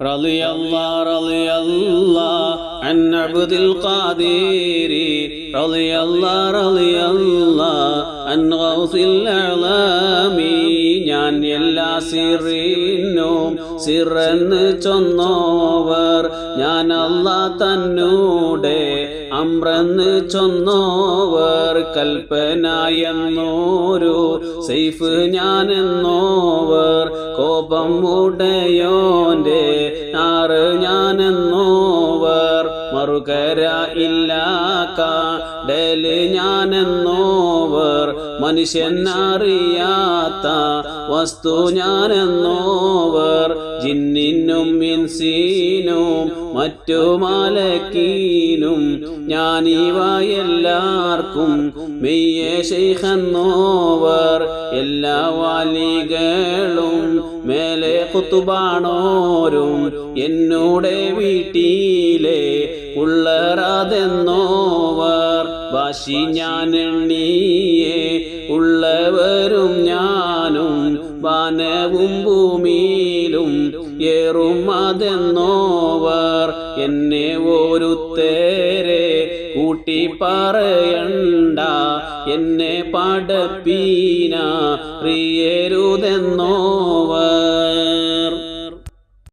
رضي الله عن عبد القادر رضي الله عن غوث الأعلام ഞാൻ എല്ലാ സിറിനും സിറന്ന് ചൊന്നോവർ ഞാൻ അല്ലാഹ് തന്നൂടെ അമ്രന്ന് ചൊന്നോവർ കൽപ്പനായെന്നോരു സൈഫ് ഞാനെന്നോവർ കോപം ഉടയോന്റെ നാറ് ഞാനെന്നോവർ മറുകര ഇല്ലാക്ക ഡല് ഞാനെന്നോവർ മനുഷ്യനറിയാത്ത വസ്തു ഞാനെന്നോവർ ജിന്നിനും ഇൻസീനും മറ്റു മലക്കീനും ഞാനിവ എല്ലാവർക്കും മെയ്യേ ശൈഖെന്നോവർ എല്ലാ വാലികളും മേലെ കുത്തുബാണോരും എന്നോടെ വീട്ടിലെ ഉള്ളറാതെന്നോവർ വാശി ഞാൻ എണ്ണിയേ ഉള്ളവരും ഞാനും വാനവും ഭൂമിയിലും ഏറും അതെന്നോവർ എന്നെ ഒരുത്തേരെ കൂട്ടി പറയണ്ട എന്നെ പടപ്പീന പ്രിയരുതെന്നോവർ